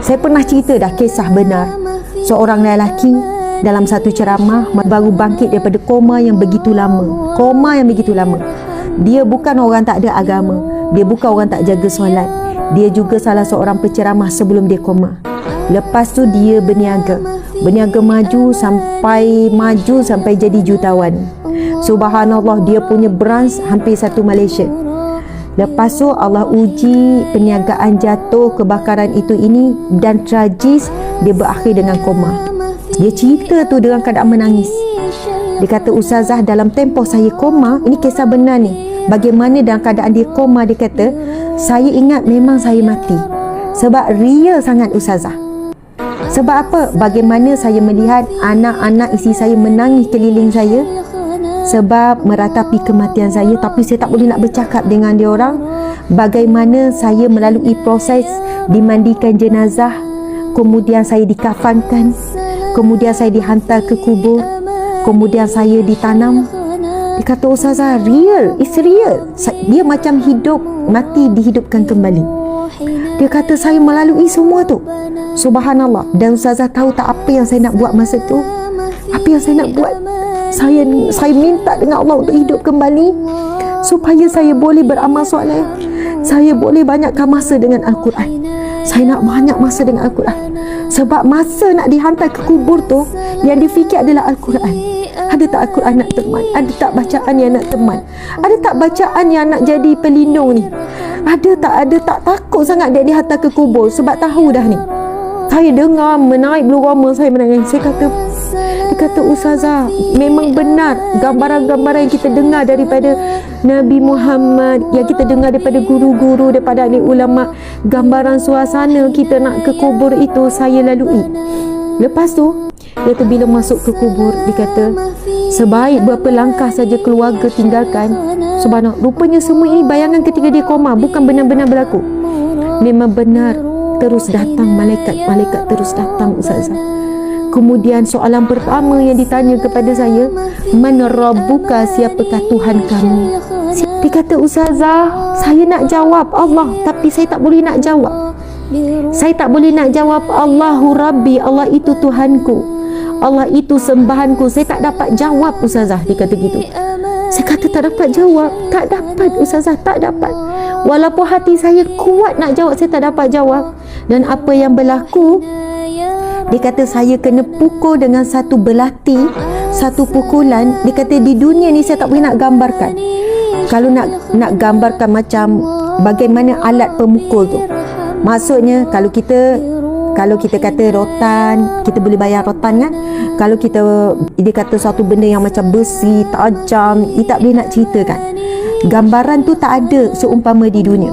Saya pernah cerita dah kisah benar. Seorang lelaki dalam satu ceramah baru bangkit daripada koma yang begitu lama. Koma yang begitu lama. Dia bukan orang tak ada agama. Dia bukan orang tak jaga solat. Dia juga salah seorang penceramah sebelum dia koma. Lepas tu dia berniaga maju sampai jadi jutawan. Subhanallah, dia punya branch hampir satu Malaysia. Lepas tu Allah uji perniagaan jatuh, kebakaran itu ini, dan tragis dia berakhir dengan koma. Dia cerita tu dengan keadaan menangis. Dia kata, Ustazah, dalam tempoh saya koma, ini kisah benar ni, bagaimana dalam keadaan dia koma, dia kata, saya ingat memang saya mati. Sebab real sangat Ustazah. Sebab apa? Bagaimana saya melihat anak-anak isteri saya menangis keliling saya sebab meratapi kematian saya, tapi saya tak boleh nak bercakap dengan dia orang. Bagaimana saya melalui proses dimandikan jenazah, kemudian saya dikafankan, kemudian saya dihantar ke kubur, kemudian saya ditanam. Dia kata, Ustazah, real, it's real. Dia macam hidup, mati, dihidupkan kembali. Dia kata, saya melalui semua tu. Subhanallah. Dan Ustazah tahu tak apa yang saya nak buat masa tu? Apa yang saya nak buat? Saya minta dengan Allah untuk hidup kembali supaya saya boleh beramal soleh. Saya boleh banyakkan masa dengan Al-Quran. Saya nak banyak masa dengan Al-Quran. Sebab masa nak dihantar ke kubur tu, yang difikir adalah Al-Quran. Ada tak Al-Quran nak teman? Ada tak bacaan yang nak teman? Ada tak bacaan yang nak jadi pelindung ni? Ada tak takut sangat dia dihantar ke kubur sebab tahu dah ni. Saya dengar menaik bulu roma saya menangis. Dia kata, Ustazah, memang benar gambaran-gambaran yang kita dengar daripada Nabi Muhammad, yang kita dengar daripada guru-guru, daripada ahli ulama, gambaran suasana kita nak ke kubur itu saya lalui. Lepas tu dia kata, bila masuk ke kubur, dia kata, sebaik berapa langkah saja keluarga tinggalkan. Subhanallah, rupanya semua ini bayangan ketika dia koma, bukan benar-benar berlaku. Memang benar, terus datang malaikat terus datang Ustazah. Kemudian soalan pertama yang ditanya kepada saya, mana Rabbuka, siapakah Tuhan kamu? Dia kata, Ustazah, saya nak jawab Allah, tapi saya tak boleh nak jawab. Saya tak boleh nak jawab Allahu Rabbi, Allah itu Tuhanku, Allah itu sembahanku. Saya tak dapat jawab Ustazah. Dia kata gitu. Saya kata, tak dapat jawab. Tak dapat Ustazah, tak dapat. Walaupun hati saya kuat nak jawab, saya tak dapat jawab. Dan apa yang berlaku, dia kata, saya kena pukul dengan satu belati, satu pukulan. Dia kata, di dunia ni saya tak boleh nak gambarkan. Kalau nak gambarkan macam bagaimana alat pemukul tu, maksudnya kalau kita kata rotan, kita boleh bayar rotan kan. Kalau dia kata satu benda yang macam besi, tajam, dia tak boleh nak ceritakan. Gambaran tu tak ada seumpama di dunia.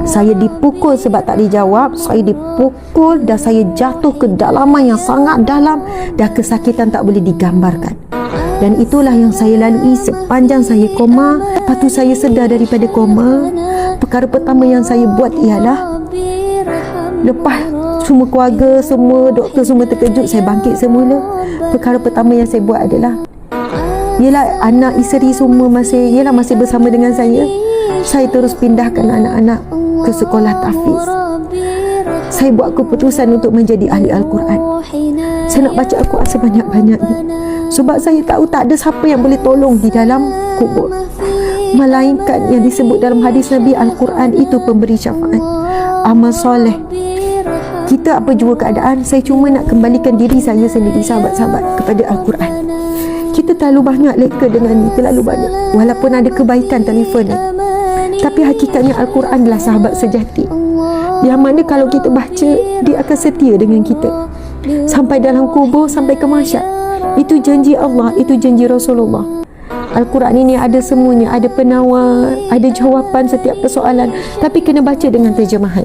Saya dipukul sebab tak dijawab. Saya dipukul dan saya jatuh ke dalaman yang sangat dalam, dan kesakitan tak boleh digambarkan. Dan itulah yang saya lalui sepanjang saya koma. Lepas tu saya sedar daripada koma. Perkara pertama yang saya buat ialah, lepas semua keluarga, semua doktor semua terkejut, saya bangkit semula. Perkara pertama yang saya buat adalah, ialah anak isteri semua masih bersama dengan saya. Saya terus pindahkan anak-anak ke sekolah tahfiz. Saya buat keputusan untuk menjadi ahli Al-Quran. Saya nak baca Al-Quran sebanyak-banyaknya. Sebab saya tahu tak ada siapa yang boleh tolong di dalam kubur, melainkan yang disebut dalam hadis Nabi, Al-Quran itu pemberi syafaat. Amal soleh. Kita apa jua keadaan, saya cuma nak kembalikan diri saya sendiri, sahabat-sahabat, kepada Al-Quran. Kita terlalu banyak leka dengan ni, terlalu banyak. Walaupun ada kebaikan telefon ni, tapi hakikatnya Al-Quran adalah sahabat sejati, yang mana kalau kita baca, dia akan setia dengan kita sampai dalam kubur, sampai ke mahsyar. Itu janji Allah, itu janji Rasulullah. Al-Quran ini ada semuanya, ada penawar, ada jawapan setiap persoalan, tapi kena baca dengan terjemahan.